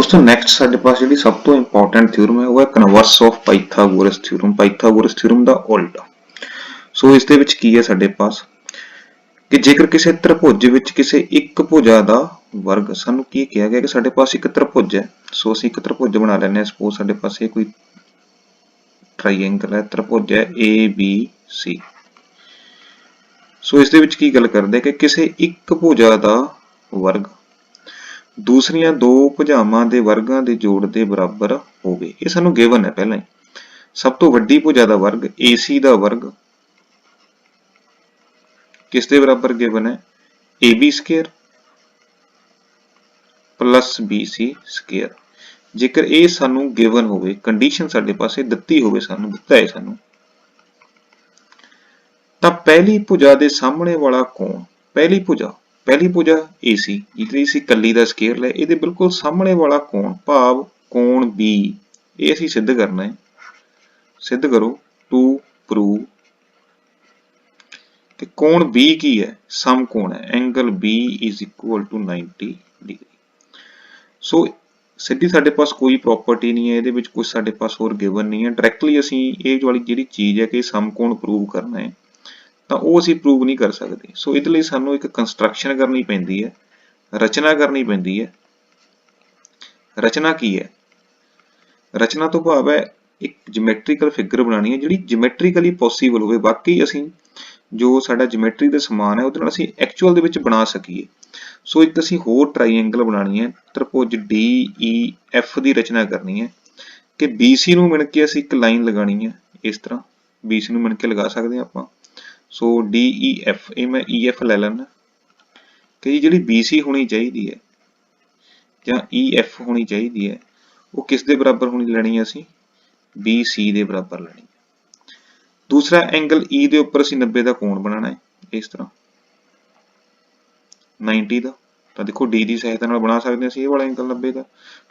दोस्तों नेक्स्ट साडे पास जिहड़ी सब तो इंपॉर्टेंट थ्योरम है वो है कन्वर्स ऑफ पाइथागोरस थ्योरम दा उल्ट। सो इस दे विच की है साडे पास कि जेकर किसी त्रिभुज विच किसी एक भुजा दा वर्ग सानू की कहा गया कि साडे पास एक त्रिभुज है। सो असीं एक त्रिभुज बना लैंदे हां। सपोज साडे पास ये कोई ट्राईएंगल है, त्रिभुज है ABC। सो इस दे विच की गल करदे कि किसी एक भुजा दा वर्ग दूसरियां दो भुजावां दे वर्गां दे जोड़ दे बराबर होवे। ये सानू गिवन है पहले ही। सब तो वड्डी भुजा दा वर्ग AC दा वर्ग किस दे बराबर गिवन है AB square plus BC square. जेकर ये सानू गिवन होवे, कंडीशन साडे पासे दित्ती होवे, सानू दित्ता है सानू, तां पहली भुजा दे सामने वाला कोण, पहली भुजा AC जिहड़ी असीं कल्ली दा स्क्वायर ले, इहदे बिल्कुल सामने वाला कोण भाव कोण B, ये असीं सिद्ध करना है। सिद्ध करो टू प्रूव कि कोण B की है, समकोण है, angle B is equal to 90 degree. So सीधी साडे पास कोई प्रॉपर्टी नहीं है, इहदे विच कुछ साडे पास होर गिवन नहीं है। डायरैक्टली असीं ये वाली जिहड़ी चीज़ है कि समकोण प्रूव करना है ਤਾਂ ਉਹ ਅਸੀਂ ਪ੍ਰੂਵ ਨਹੀਂ ਕਰ ਸਕਦੇ। ਸੋ ਇਹਦੇ ਲਈ ਸਾਨੂੰ ਇੱਕ ਕੰਸਟਰਕਸ਼ਨ ਕਰਨੀ ਪੈਂਦੀ ਹੈ, ਰਚਨਾ ਕਰਨੀ ਪੈਂਦੀ ਹੈ। ਰਚਨਾ ਕੀ ਹੈ? ਰਚਨਾ ਤੋਂ ਭਾਵ ਹੈ ਇੱਕ ਜਿਓਮੈਟ੍ਰੀਕਲ ਫਿਗਰ ਬਣਾਉਣੀ ਹੈ ਜਿਹੜੀ ਜਿਓਮੈਟ੍ਰੀਕਲੀ ਪੋਸੀਬਲ ਹੋਵੇ, ਬਾਕੀ ਅਸੀਂ ਜੋ ਸਾਡਾ ਜਿਓਮੈਟਰੀ ਦੇ ਸਮਾਨ ਹੈ ਉਹਦੇ ਨਾਲ ਅਸੀਂ ਐਕਚੁਅਲ ਦੇ ਵਿੱਚ ਬਣਾ ਸਕੀਏ। ਸੋ ਇੱਕ ਅਸੀਂ ਹੋਰ ਟ੍ਰਾਈਐਂਗਲ ਬਣਾਉਣੀ ਹੈ, ਤ੍ਰਿਭੁਜ DEF ਦੀ ਰਚਨਾ ਕਰਨੀ ਹੈ ਕਿ BC ਨੂੰ ਮਿਣ ਕੇ ਅਸੀਂ ਇੱਕ ਲਾਈਨ ਲਗਾਣੀ ਹੈ। ਇਸ ਤਰ੍ਹਾਂ BC ਨੂੰ ਮਿਣ ਕੇ ਲਗਾ ਸਕਦੇ ਹਾਂ ਆਪਾਂ। सो DEF, ये मैं EF ले लेना कि जी BC होनी चाहिए है या EF होनी चाहिए है, वो किस दे बराबर होनी लेनी है, असीं BC दे बराबर लेनी है। दूसरा एंगल E दे उपर असीं 90 दा कोण बनाना है, इस तरह 90 दा। तो देखो D की सहायता नाल बना सकते हैं ये वाला एंगल 90 दा।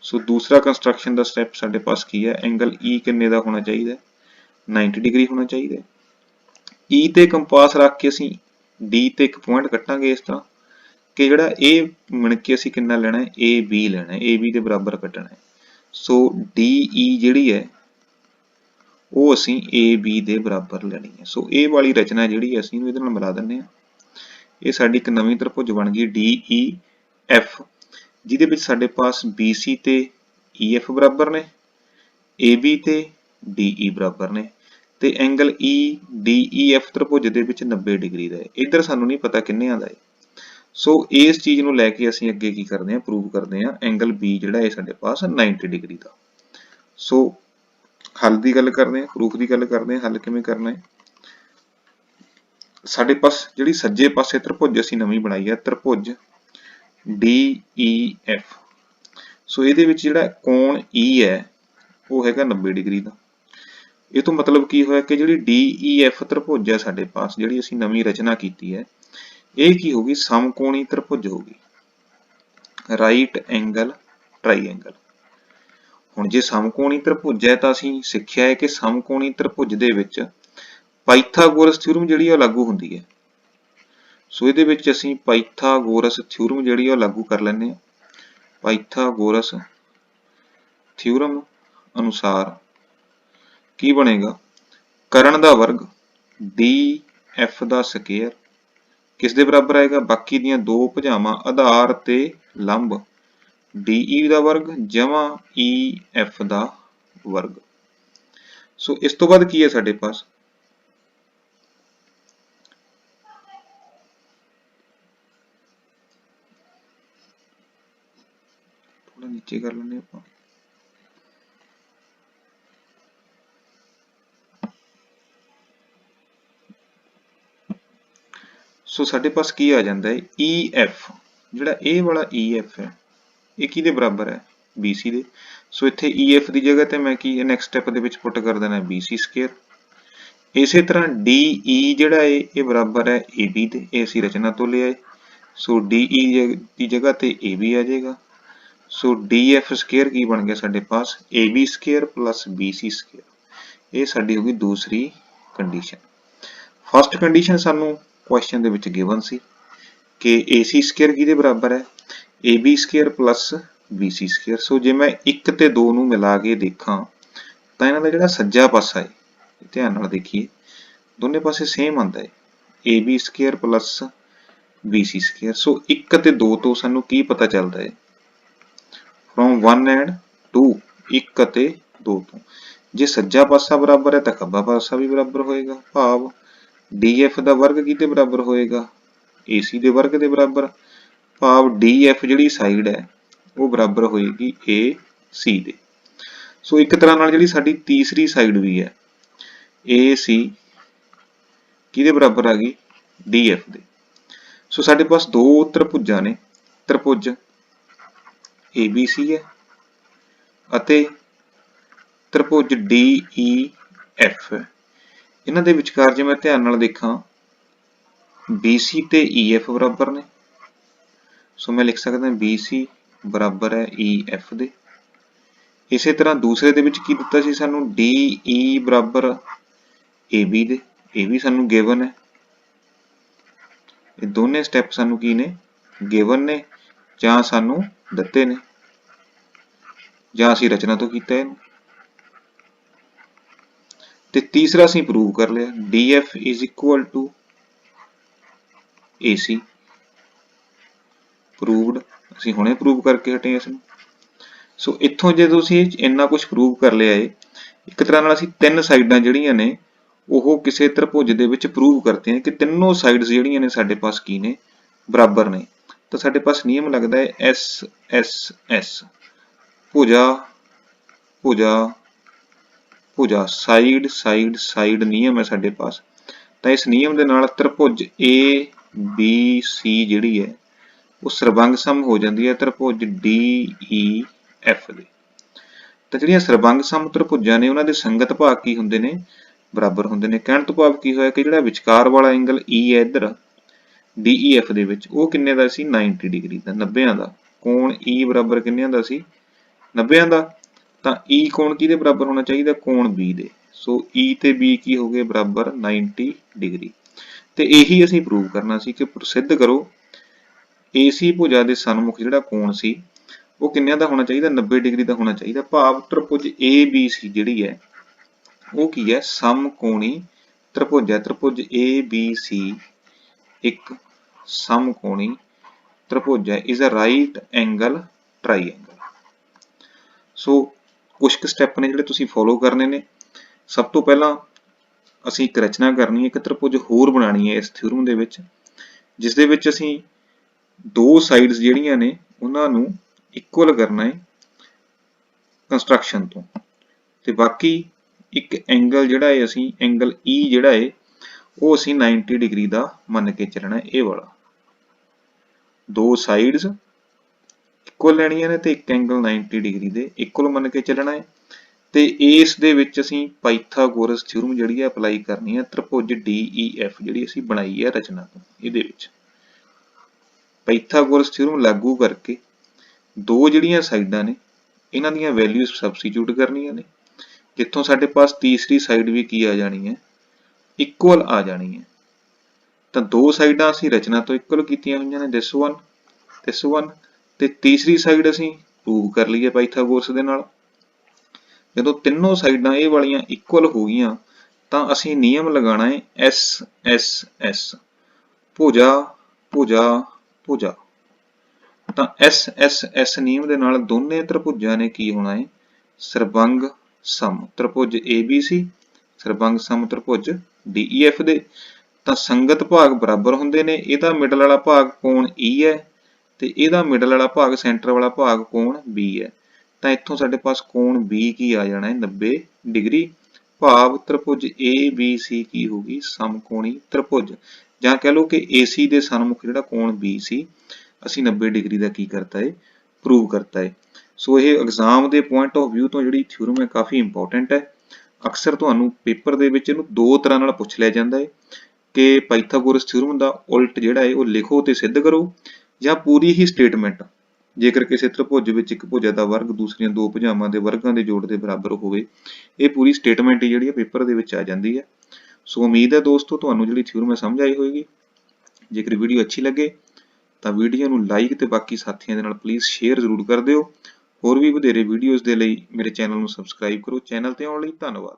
सो दूसरा कंस्ट्रक्शन दा स्टैप साडे पास की है, एंगल E किन्ने दा होना चाहिए, 90 डिग्री होना चाहिए। E ते कंपास रख के असीं D ते एक पॉइंट कट्टांगे इस तरह कि जिहड़ा A मिण के असीं किन्ना लेना है, AB लेना है, AB दे बराबर कट्टना है। सो DE जिहड़ी है वो असीं AB दे बराबर लेनी है। सो ये वाली रचना जिहड़ी असीं इहदे नाल मिला दिंदे हां। ये साडी एक नवीं त्रिभुज बन गई DEF, जिहदे विच साडे पास BC ते EF बराबर ने, AB ते DE बराबर ने, ਤੇ एंगल EDEF त्रिभुज ਦੇ ਵਿੱਚ 90 डिग्री ਦਾ ਹੈ। इधर ਸਾਨੂੰ ਨਹੀਂ ਪਤਾ ਕਿੰਨੇ ਦਾ ਹੈ। ਸੋ ਇਸ ਚੀਜ਼ ਨੂੰ ਲੈ ਕੇ ਅਸੀਂ ਅੱਗੇ ਕੀ ਕਰਦੇ ਹਾਂ, ਪ੍ਰੂਵ ਕਰਦੇ ਹਾਂ एंगल B ਜਿਹੜਾ ਹੈ ਸਾਡੇ ਪਾਸ 90 डिग्री ਦਾ। ਸੋ ਹੱਲ ਦੀ ਗੱਲ ਕਰਦੇ ਹਾਂ, ਪ੍ਰੂਫ ਦੀ ਗੱਲ ਕਰਦੇ ਹਾਂ। ਹੱਲ ਕਿਵੇਂ ਕਰਨਾ ਹੈ? ਸਾਡੇ ਪਾਸ ਜਿਹੜੀ ਸੱਜੇ ਪਾਸੇ त्रिभुज ਅਸੀਂ ਨਵੀਂ ਬਣਾਈ ਹੈ, त्रिभुज DEF। ਸੋ ਇਹਦੇ ਵਿੱਚ ਜਿਹੜਾ ਕੋਣ E ਹੈ ਉਹ ਹੈਗਾ 90 डिग्री ਦਾ। ਇਹ ਤੋਂ ਮਤਲਬ ਕੀ ਹੋਇਆ ਕਿ ਜਿਹੜੀ DEF त्रिभुज ਹੈ ਸਾਡੇ ਪਾਸ, ਜਿਹੜੀ ਅਸੀਂ ਨਵੀਂ ਰਚਨਾ ਕੀਤੀ ਹੈ, ਇਹ ਕੀ ਹੋਗੀ, ਸਮਕੋਣੀ त्रिभुज ਹੋਗੀ, ਰਾਈਟ ਐਂਗਲ ਟ੍ਰਾਈਐਂਗਲ। ਹੁਣ ਜੇ ਸਮਕੋਣੀ त्रिभुज ਹੈ ਤਾਂ ਅਸੀਂ ਸਿੱਖਿਆ ਹੈ ਕਿ ਸਮਕੋਣੀ त्रिभुज ਦੇ ਵਿੱਚ ਪਾਈਥਾਗੋਰਸ ਥਿਊਰਮ ਜਿਹੜੀ ਹੈ ਲਾਗੂ ਹੁੰਦੀ ਹੈ। ਸੋ ਇਹਦੇ ਵਿੱਚ ਅਸੀਂ ਪਾਈਥਾਗੋਰਸ ਥਿਊਰਮ ਜਿਹੜੀ ਹੈ ਲਾਗੂ ਕਰ ਲੈਂਦੇ ਹਾਂ। ਪਾਈਥਾਗੋਰਸ ਥਿਊਰਮ ਅਨੁਸਾਰ ਕੀ ਬਣੇਗਾ, ਕਰਨ ਦਾ ਵਰਗ DF ਦਾ ਸਕੁਅਰ ਕਿਸ ਦੇ ਬਰਾਬਰ ਆਏਗਾ, ਬਾਕੀ ਦੀਆਂ ਦੋ ਭੁਜਾਵਾਂ ਆਧਾਰ ਤੇ ਲੰਬ DE ਦਾ ਵਰਗ ਜਮਾ EF ਦਾ ਵਰਗ। ਸੋ ਇਸ ਤੋਂ ਬਾਅਦ ਕੀ ਹੈ ਸਾਡੇ ਪਾਸ, ਥੋੜਾ ਨੀਚੇ ਕਰ ਲੈਂਦੇ ਆਪਾਂ। सो साडे पास की आ जाता है EF, जिहड़ा ए वाला EF है ये किहदे बराबर है, BC दे। सो इत्थे EF की जगह ते मैं की next step they which put कर देना BC स्क्वायर। इसे तरह DE जिहड़ा है ये बराबर है AB दे, ये असीं रचना तो ले आए। सो DE की जगह ते AB आ जाएगा। सो DF स्क्वायर की बन गया साडे पास AB square plus BC square. ये साडी होगी दूसरी कंडीशन। फर्स्ट कंडीशन सानू क्वेश्चन दे विच गिवन सी कि AC स्क्वायर किहदे बराबर है, AB square plus BC square. So ਜੇ ਮੈਂ 1 ਤੇ 2 ਨੂੰ ਮਿਲਾ ਕੇ ਦੇਖਾਂ ਤਾਂ ਇਹਨਾਂ ਦਾ ਜਿਹੜਾ ਸੱਜਾ ਪਾਸਾ ਹੈ, ਧਿਆਨ ਨਾਲ ਦੇਖੀਏ, ਦੋਨੇ ਪਾਸੇ ਸੇਮ ਆਉਂਦਾ ਹੈ, AB square plus BC square. So 1 ਅਤੇ 2 ਤੋਂ ਸਾਨੂੰ ਕੀ ਪਤਾ ਚੱਲਦਾ ਹੈ, ਫਰੋਮ 1 ਐਂਡ 2, 1 ਅਤੇ 2 ਤੋਂ ਜੇ ਸੱਜਾ ਪਾਸਾ ਬਰਾਬਰ ਹੈ ਤਾਂ ਖੱਬਾ ਪਾਸਾ ਵੀ ਬਰਾਬਰ ਹੋਏਗਾ, ਭਾਵ DF ਦਾ ਵਰਗ ਕਿਹਦੇ ਬਰਾਬਰ ਹੋਏਗਾ, AC ਦੇ ਵਰਗ ਦੇ ਬਰਾਬਰ, ਭਾਵ DF ਜਿਹੜੀ ਸਾਈਡ ਹੈ ਉਹ ਬਰਾਬਰ ਹੋਏਗੀ AC ਦੇ। ਸੋ ਇੱਕ ਤਰ੍ਹਾਂ ਨਾਲ ਜਿਹੜੀ ਸਾਡੀ ਤੀਸਰੀ ਸਾਈਡ ਵੀ ਹੈ AC ਕਿਹਦੇ ਬਰਾਬਰ ਆ ਗਈ, DF ਦੇ। ਸੋ ਸਾਡੇ ਪਾਸ ਦੋ ਤ੍ਰਿਭੁਜਾਂ ਨੇ, ਤ੍ਰਿਭੁਜ ABC ਹੈ ਅਤੇ ਤ੍ਰਿਭੁਜ DEF ਹੈ। ਇਹਨਾਂ ਦੇ ਵਿਚਕਾਰ ਜੇ ਮੈਂ ਧਿਆਨ ਨਾਲ ਦੇਖਾਂ BC ਤੇ EF ਬਰਾਬਰ ਨੇ, ਸੋ ਮੈਂ ਲਿਖ ਸਕਦਾ BC ਬਰਾਬਰ ਹੈ EF ਦੇ। ਇਸੇ ਤਰ੍ਹਾਂ ਦੂਸਰੇ ਦੇ ਵਿੱਚ ਕੀ ਦਿੱਤਾ ਸੀ ਸਾਨੂੰ, DE ਬਰਾਬਰ AB ਦੇ, ਇਹ ਵੀ ਸਾਨੂੰ ਗਿਵਨ ਹੈ। ਇਹ ਦੋਨੇ ਸਟੈਪ ਸਾਨੂੰ ਕੀ ਨੇ, ਗਿਵਨ ਨੇ ਜਾਂ ਸਾਨੂੰ ਦਿੱਤੇ ਨੇ ਜਾਂ ਅਸੀਂ ਰਚਨਾ ਤੋਂ ਕੀਤਾ ਇਹਨੂੰ। ਤੇ ਤੀਸਰਾ ਅਸੀਂ ਪ੍ਰੂਵ ਕਰ ਲਿਆ DF is equal to AC, proved, ਅਸੀਂ ਹੁਣੇ ਪ੍ਰੂਵ ਕਰਕੇ ਹਟੇ ਇਸ ਨੂੰ। ਸੋ ਇੱਥੋਂ ਜੇ ਤੁਸੀਂ ਇੰਨਾ ਕੁਝ ਪ੍ਰੂਵ ਕਰ ਲਿਆ ਏ, ਇੱਕ ਤਰ੍ਹਾਂ ਨਾਲ ਅਸੀਂ ਤਿੰਨ ਸਾਈਡਾਂ ਜਿਹੜੀਆਂ ਨੇ ਉਹ ਕਿਸੇ ਤ੍ਰਿਭੁਜ ਦੇ ਵਿੱਚ ਪ੍ਰੂਵ ਕਰਤੇ हैं ਕਿ ਤਿੰਨੋਂ ਸਾਈਡਸ ਜਿਹੜੀਆਂ ਨੇ ਸਾਡੇ ਪਾਸ ਕੀ ਨੇ, ਬਰਾਬਰ ਨੇ। ਤਾਂ ਸਾਡੇ ਪਾਸ ਨਿਯਮ ਲੱਗਦਾ ਹੈ SSS, ਭੁਜਾ ਭੁਜਾ ਭੁਜਾ, ਸਾਈਡ ਸਾਈਡ ਸਾਈਡ ਨਿਯਮ ਹੈ ਸਾਡੇ ਪਾਸ। ਤਾਂ ਇਸ ਨਿਯਮ ਦੇ ਨਾਲ ਤ੍ਰਿਭੁਜ ABC ਜਿਹੜੀ ਹੈ ਉਹ ਸਰਬੰਗ ਸਮ ਹੋ ਜਾਂਦੀ ਹੈ ਤ੍ਰਿਭੁਜ DEF ਦੇ। ਤਾਂ ਜਿਹੜੀਆਂ ਸਰਬੰਗ ਸਮ ਤ੍ਰਿਭੁਜਾਂ ਨੇ ਉਹਨਾਂ ਦੇ ਸੰਗਤ ਭਾਗ ਕੀ ਹੁੰਦੇ ਨੇ, ਬਰਾਬਰ ਹੁੰਦੇ ਨੇ। ਕਹਿਣ ਤੋਂ ਭਾਵ ਕੀ ਹੋਇਆ ਕਿ ਜਿਹੜਾ ਵਿਚਕਾਰ ਵਾਲਾ ਐਂਗਲ E ਹੈ ਇੱਧਰ DEF ਦੇ ਵਿੱਚ, ਉਹ ਕਿੰਨੇ ਦਾ ਸੀ, 90 ਡਿਗਰੀ ਦਾ, 90 ਦਾ। ਕੋਣ E ਬਰਾਬਰ ਕਿੰਨਿਆਂ ਦਾ ਸੀ, 90 ਦਾ। ਤਾਂ E ਕੋਣ ਕਿਹਦੇ ਬਰਾਬਰ ਹੋਣਾ ਚਾਹੀਦਾ, ਕੋਣ B ਦੇ। ਸੋ E ਤੇ B ਕੀ ਹੋ ਗਏ, ਬਰਾਬਰ 90 ਡਿਗਰੀ। ਤੇ ਇਹੀ ਅਸੀਂ ਪ੍ਰੂਵ ਕਰਨਾ ਸੀ ਕਿ ਪ੍ਰਸਿੱਧ ਕਰੋ AC ਭੁਜਾ ਦੇ ਸਨਮੁਖ ਜਿਹੜਾ ਕੋਣ ਸੀ ਉਹ ਕਿੰਨਿਆਂ ਦਾ ਹੋਣਾ ਚਾਹੀਦਾ, 90 ਡਿਗਰੀ ਦਾ ਹੋਣਾ ਚਾਹੀਦਾ। ਭਾਵ ਤ੍ਰਿਭੁਜ ABC ਜਿਹੜੀ ਹੈ ਉਹ ਕੀ ਹੈ, ਸਮਕੋਣੀ ਤ੍ਰਿਭੁਜ ਹੈ। ਤ੍ਰਿਭੁਜ ABC ਇੱਕ ਸਮਕੋਣੀ ਤ੍ਰਿਭੁਜ ਹੈ, is a right angle triangle। ਸੋ ਕੁਝ ਕੁ ਸਟੈਪ ਨੇ ਜਿਹੜੇ ਤੁਸੀਂ ਫੋਲੋ ਕਰਨੇ ਨੇ। ਸਭ ਤੋਂ ਪਹਿਲਾਂ ਅਸੀਂ ਇੱਕ ਰਚਨਾ ਕਰਨੀ ਹੈ, ਇੱਕ ਤ੍ਰਿਭੁਜ ਹੋਰ ਬਣਾਉਣੀ ਹੈ ਇਸ ਥਿਊਰਮ ਦੇ ਵਿੱਚ, ਜਿਸ ਦੇ ਵਿੱਚ ਅਸੀਂ ਦੋ ਸਾਈਡਸ ਜਿਹੜੀਆਂ ਨੇ ਉਹਨਾਂ ਨੂੰ ਇਕੁਅਲ ਕਰਨਾ ਹੈ ਕੰਸਟਰਕਸ਼ਨ ਤੋਂ, ਤੇ ਬਾਕੀ ਇੱਕ ਐਂਗਲ ਜਿਹੜਾ ਹੈ ਅਸੀਂ ਐਂਗਲ E ਜਿਹੜਾ ਹੈ ਉਹ ਅਸੀਂ 90 ਡਿਗਰੀ ਦਾ ਮੰਨ ਕੇ ਚੱਲਣਾ ਹੈ। ਇਹ ਵਾਲਾ ਦੋ ਸਾਈਡਸ ਇਕੁਅਲ ਲੈਣੀਆਂ ਨੇ ਤੇ ਇੱਕ ਐਂਗਲ 90 ਡਿਗਰੀ ਦੇ ਇਕੁਅਲ ਮੰਨ ਕੇ ਚੱਲਣਾ ਹੈ। ਤੇ ਇਸ ਦੇ ਵਿੱਚ ਅਸੀਂ ਪਾਈਥਾਗੋਰਸ ਥਿਊਰਮ ਜਿਹੜੀ ਹੈ ਅਪਲਾਈ ਕਰਨੀ ਹੈ ਤ੍ਰਿਭੁਜ DEF ਜਿਹੜੀ ਅਸੀਂ ਬਣਾਈ ਹੈ ਰਚਨਾ ਤੋਂ। ਇਹਦੇ ਵਿੱਚ ਪਾਈਥਾਗੋਰਸ ਥਿਊਰਮ ਲਾਗੂ ਕਰਕੇ ਦੋ ਜਿਹੜੀਆਂ ਸਾਈਡਾਂ ਨੇ ਇਹਨਾਂ ਦੀਆਂ ਵੈਲਿਊਜ਼ ਸਬਸਟੀਟਿਊਟ ਕਰਨੀਆਂ ਨੇ, ਜਿੱਥੋਂ ਸਾਡੇ ਪਾਸ ਤੀਸਰੀ ਸਾਈਡ ਵੀ ਕੀ ਆ ਜਾਣੀ ਹੈ, ਇਕੁਅਲ ਆ ਜਾਣੀ ਹੈ। ਤਾਂ ਦੋ ਸਾਈਡਾਂ ਅਸੀਂ ਰਚਨਾ ਤੋਂ ਇਕੁਅਲ ਕੀਤੀਆਂ ਹੋਈਆਂ ਨੇ, this one, ਤੇ ਤੀਸਰੀ ਸਾਈਡ ਅਸੀਂ ਪ੍ਰੂਵ ਕਰ ਲਈ ਹੈ ਪਾਈਥਾਗੋਰਸ ਦੇ ਨਾਲ। ਜਦੋਂ ਤਿੰਨੋਂ ਸਾਈਡਾਂ ਇਹ ਵਾਲੀਆਂ ਇਕੁਅਲ ਹੋ ਗਈਆਂ ਤਾਂ ਅਸੀਂ ਨਿਯਮ ਲਗਾਉਣਾ ਹੈ SSS, ਭੁਜਾ ਭੁਜਾ ਭੁਜਾ। ਤਾਂ SSS ਨਿਯਮ ਦੇ ਨਾਲ ਦੋਨੇ ਤ੍ਰਿਭੁਜਾਂ ਨੇ ਕੀ ਹੋਣਾ ਹੈ, ਸਰਬੰਗ ਸਮ। ਤ੍ਰਿਭੁਜ ABC ਸਰਬੰਗ ਸਮ ਤ੍ਰਿਭੁਜ DEF ਦੇ। ਤਾਂ ਸੰਗਤ ਭਾਗ ਬਰਾਬਰ ਹੁੰਦੇ ਨੇ, ਇਹਦਾ ਮਿਡਲ ਵਾਲਾ ਭਾਗ ਕੋਣ E ਹੈ ਤੇ ਇਹਦਾ ਮਿਡਲ ਵਾਲਾ ਭਾਗ ਸੈਂਟਰ ਵਾਲਾ ਭਾਗ ਕੋਣ B ਹੈ। ਤਾਂ ਇੱਥੋਂ ਸਾਡੇ ਪਾਸ ਕੋਣ B ਕੀ ਆ ਜਾਣਾ ਹੈ, 90 ਡਿਗਰੀ। ਭਾਵ ਤ੍ਰਿਭੁਜ ABC ਕੀ ਹੋਗੀ, ਸਮਕੋਣੀ ਤ੍ਰਿਭੁਜ, ਜਾਂ ਕਹਿ ਲਓ ਕਿ AC ਦੇ ਸਨਮੁਖ ਜਿਹੜਾ ਕੋਣ B ਸੀ ਅਸੀਂ 90 ਡਿਗਰੀ ਦਾ ਕੀ ਕਰਤਾ ਹੈ, ਪ੍ਰੂਵ ਕਰਤਾ ਹੈ। ਸੋ ਇਹ ਐਗਜ਼ਾਮ ਦੇ ਪੁਆਇੰਟ ਆਫ ਵਿਊ ਤੋਂ ਜਿਹੜੀ ਥਿਊਰਮ ਹੈ ਕਾਫੀ ਇੰਪੋਰਟੈਂਟ ਹੈ। ਅਕਸਰ ਤੁਹਾਨੂੰ ਪੇਪਰ ਦੇ ਵਿੱਚ ਇਹਨੂੰ ਦੋ ਤਰ੍ਹਾਂ ਨਾਲ ਪੁੱਛ ਲਿਆ ਜਾਂਦਾ ਹੈ ਕਿ ਪਾਈਥਾਗੋਰਸ ਥਿਊਰਮ ਦਾ ਉਲਟ ਜਿਹੜਾ ਹੈ ਉਹ ਲਿਖੋ ਤੇ ਸਿੱਧ ਕਰੋ, ਜਾਂ ਪੂਰੀ ਹੀ ਸਟੇਟਮੈਂਟ ਜੇਕਰ ਕਿਸੇ ਤ੍ਰਿਭੁਜ ਵਿੱਚ ਇੱਕ ਭੁਜਾ ਦਾ ਵਰਗ ਦੂਸਰੀਆਂ ਦੋ ਭੁਜਾਵਾਂ ਦੇ ਵਰਗਾਂ ਦੇ ਜੋੜ ਦੇ ਬਰਾਬਰ ਹੋਵੇ, ਇਹ ਪੂਰੀ ਸਟੇਟਮੈਂਟ ਜਿਹੜੀ ਹੈ ਪੇਪਰ ਦੇ ਵਿੱਚ ਆ ਜਾਂਦੀ ਹੈ। ਸੋ ਉਮੀਦ ਹੈ ਦੋਸਤੋ ਤੁਹਾਨੂੰ ਜਿਹੜੀ ਥਿਊਰਮ ਹੈ ਸਮਝ ਆਈ ਹੋਏਗੀ। ਜੇਕਰ ਵੀਡੀਓ ਅੱਛੀ ਲੱਗੇ ਤਾਂ ਵੀਡੀਓ ਨੂੰ ਲਾਈਕ ਤੇ ਬਾਕੀ ਸਾਥੀਆਂ ਦੇ ਨਾਲ ਪਲੀਜ਼ ਸ਼ੇਅਰ ਜ਼ਰੂਰ ਕਰ ਦਿਓ। ਹੋਰ ਵੀ ਵਧੇਰੇ ਵੀਡੀਓਜ਼ ਦੇ ਲਈ ਮੇਰੇ ਚੈਨਲ ਨੂੰ ਸਬਸਕ੍ਰਾਈਬ ਕਰੋ। ਚੈਨਲ ਤੇ ਆਉਣ ਲਈ ਧੰਨਵਾਦ।